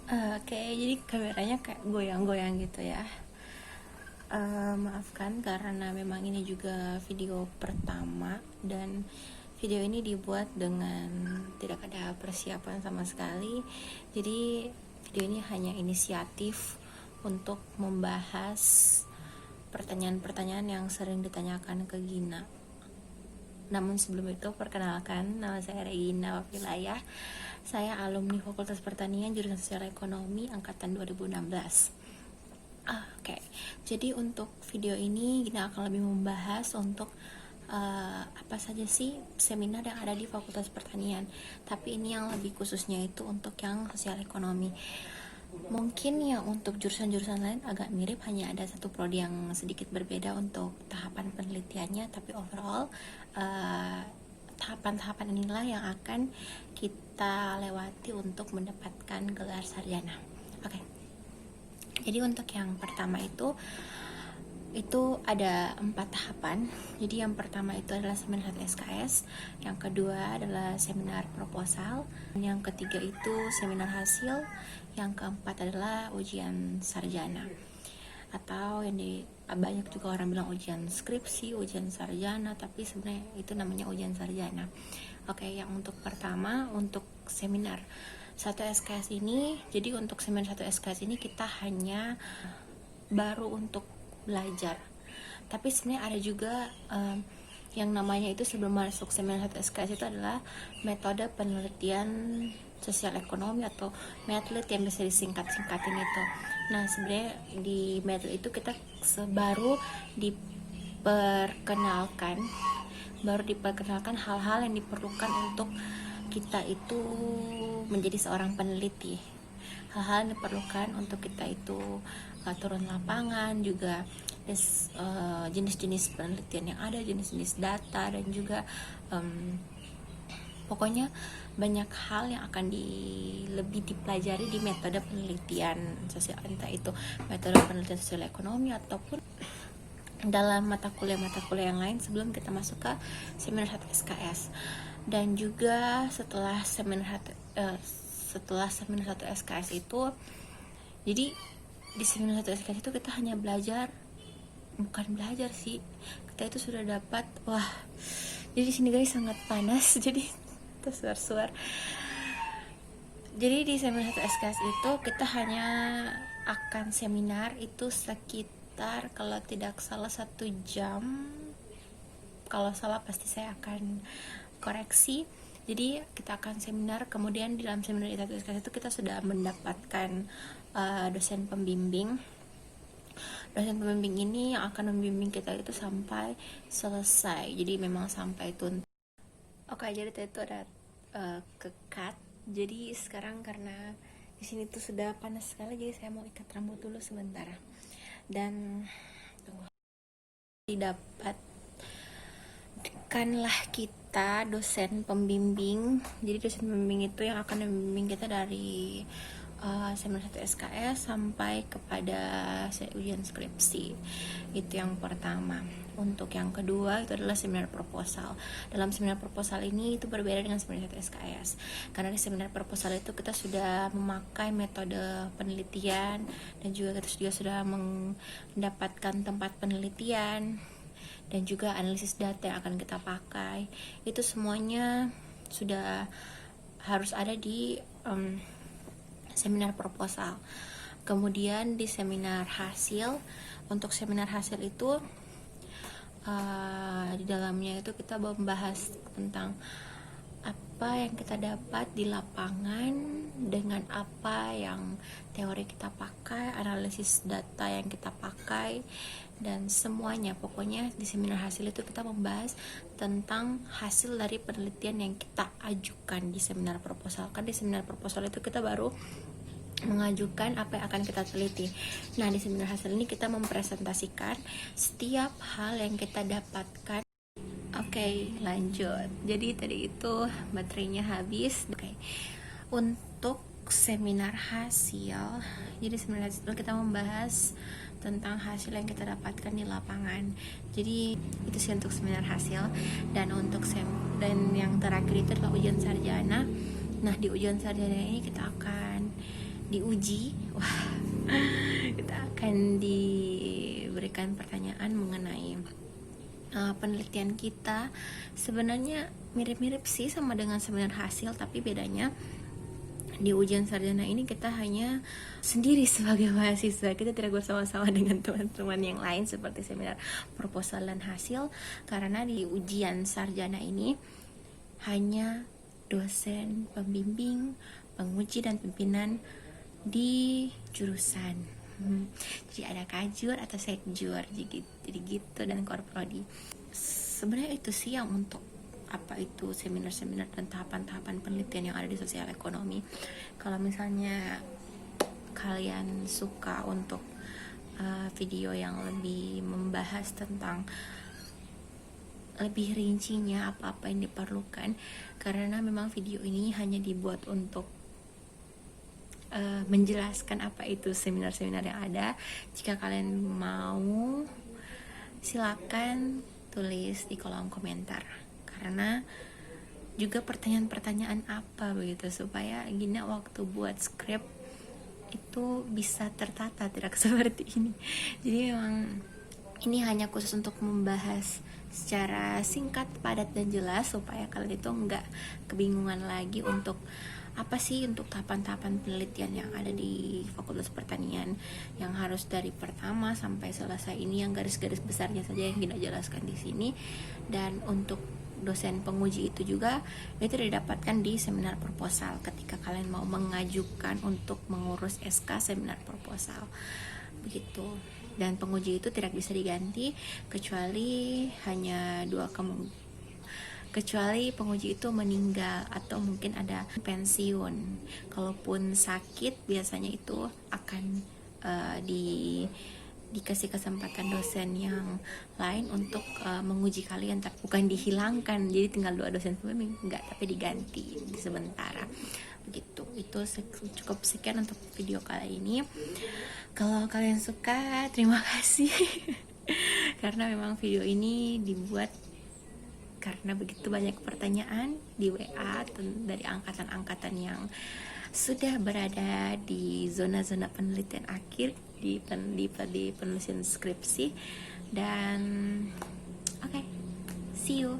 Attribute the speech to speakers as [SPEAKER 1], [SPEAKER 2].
[SPEAKER 1] Oke, jadi kameranya kayak goyang-goyang gitu ya. Maafkan karena memang ini juga video pertama dan video ini dibuat dengan tidak ada persiapan sama sekali. Jadi video ini hanya inisiatif untuk membahas pertanyaan-pertanyaan yang sering ditanyakan ke Gina. Namun sebelum itu, perkenalkan, nama saya Regina Wafilayah. Saya alumni Fakultas Pertanian jurusan Sosial Ekonomi angkatan 2016. Oke, jadi untuk video ini kita akan lebih membahas untuk apa saja sih seminar yang ada di Fakultas Pertanian. Tapi ini yang lebih khususnya itu untuk yang sosial ekonomi. Mungkin ya untuk jurusan-jurusan lain agak mirip, hanya ada satu prodi yang sedikit berbeda untuk tahapan penelitiannya. Tapi overall tahapan-tahapan inilah yang akan kita lewati untuk mendapatkan gelar sarjana. Oke. Jadi untuk yang pertama itu ada 4 tahapan. Jadi yang pertama itu adalah seminar 1 SKS, yang kedua adalah seminar proposal, yang ketiga itu seminar hasil, yang keempat adalah ujian sarjana, atau yang banyak juga orang bilang ujian skripsi, ujian sarjana, tapi sebenarnya itu namanya ujian sarjana. Oke, yang untuk pertama, untuk seminar 1 SKS ini, jadi untuk seminar 1 SKS ini kita hanya baru untuk belajar. Tapi sebenarnya ada juga yang namanya itu sebelum masuk seminar 1 SKS itu adalah metode penelitian sosial ekonomi atau METLIT yang bisa disingkat-singkatin itu. Nah, sebenarnya di METLIT itu kita baru diperkenalkan hal-hal yang diperlukan untuk kita itu menjadi seorang peneliti. Hal-hal yang diperlukan untuk kita itu turun lapangan, juga jenis-jenis penelitian yang ada, jenis-jenis data, dan juga pokoknya banyak hal yang akan lebih dipelajari di metode penelitian sosial, entah itu metode penelitian sosial ekonomi ataupun dalam mata kuliah yang lain sebelum kita masuk ke seminar 1 SKS. Dan juga setelah seminar 1 SKS itu, jadi di seminar 1 SKS itu kita hanya bukan belajar sih, kita itu sudah dapat, jadi di sini guys sangat panas jadi tersuar-suar. Jadi di seminar 1 SKS itu kita hanya akan seminar itu sekitar, kalau tidak salah 1 jam, kalau salah pasti saya akan koreksi. Jadi kita akan seminar, kemudian di dalam seminar 1 SKS itu kita sudah mendapatkan dosen pembimbing. Dosen pembimbing ini yang akan membimbing kita itu sampai selesai, jadi memang sampai tuntas. Oke, jadi itu ada kekat. Jadi sekarang karena di sini tuh sudah panas sekali, jadi saya mau ikat rambut dulu sebentar. Dan didapatkanlah kita dosen pembimbing. Jadi dosen pembimbing itu yang akan membimbing kita dari seminar 1 SKS sampai kepada ujian skripsi. Itu yang pertama. Untuk yang kedua itu adalah seminar proposal. Dalam seminar proposal ini itu berbeda dengan seminar 1 SKS. Karena di seminar proposal itu kita sudah memakai metode penelitian, dan juga kita sudah mendapatkan tempat penelitian, dan juga analisis data yang akan kita pakai. Itu semuanya sudah harus ada di seminar proposal. Kemudian di seminar hasil, untuk seminar hasil itu di dalamnya itu kita membahas tentang apa yang kita dapat di lapangan dengan apa yang teori kita pakai, analisis data yang kita pakai, dan semuanya. Pokoknya di seminar hasil itu kita membahas tentang hasil dari penelitian yang kita ajukan di seminar proposal. Kan di seminar proposal itu kita baru mengajukan apa yang akan kita teliti. Nah, di seminar hasil ini kita mempresentasikan setiap hal yang kita dapatkan. Oke, lanjut. Jadi tadi itu baterainya habis. Oke. Untuk seminar hasil, jadi seminar hasil kita membahas tentang hasil yang kita dapatkan di lapangan. Jadi itu sih untuk seminar hasil. Dan untuk dan yang terakhir itu adalah ujian sarjana. Nah, di ujian sarjana ini kita akan diuji. Wah, kita akan diberikan pertanyaan mengenai penelitian kita. Sebenarnya mirip-mirip sih sama dengan seminar hasil, tapi bedanya di ujian sarjana ini kita hanya sendiri sebagai mahasiswa, kita tidak bersama-sama dengan teman-teman yang lain seperti seminar proposal dan hasil, karena di ujian sarjana ini hanya dosen, pembimbing, penguji, dan pimpinan di jurusan. Jadi ada kajur atau sekjur, jadi gitu, dan korprodi. Sebenarnya itu sih yang untuk apa itu seminar-seminar dan tahapan-tahapan penelitian yang ada di sosial ekonomi. Kalau misalnya kalian suka untuk video yang lebih membahas tentang lebih rincinya apa-apa yang diperlukan, karena memang video ini hanya dibuat untuk menjelaskan apa itu seminar-seminar yang ada. Jika kalian mau, silakan tulis di kolom komentar, karena juga pertanyaan-pertanyaan apa begitu, supaya gini waktu buat skrip itu bisa tertata, tidak seperti ini. Jadi memang ini hanya khusus untuk membahas secara singkat, padat, dan jelas, supaya kalian itu nggak kebingungan lagi untuk apa sih untuk tahapan-tahapan penelitian yang ada di Fakultas Pertanian, yang harus dari pertama sampai selesai. Ini yang garis-garis besarnya saja yang kita jelaskan di sini. Dan untuk dosen penguji itu juga itu didapatkan di seminar proposal ketika kalian mau mengajukan untuk mengurus SK seminar proposal begitu. Dan penguji itu tidak bisa diganti kecuali hanya kecuali penguji itu meninggal atau mungkin ada pensiun. Kalaupun sakit, biasanya itu akan dikasih kesempatan dosen yang lain untuk menguji kalian, tapi bukan dihilangkan. Jadi tinggal 2 dosen pembimbing, enggak, tapi diganti sementara begitu. Itu cukup sekian untuk video kali ini. Kalau kalian suka, terima kasih. Karena memang video ini dibuat karena begitu banyak pertanyaan di WA dari angkatan-angkatan yang sudah berada di zona-zona penelitian akhir di penulisan skripsi. Dan oke, see you.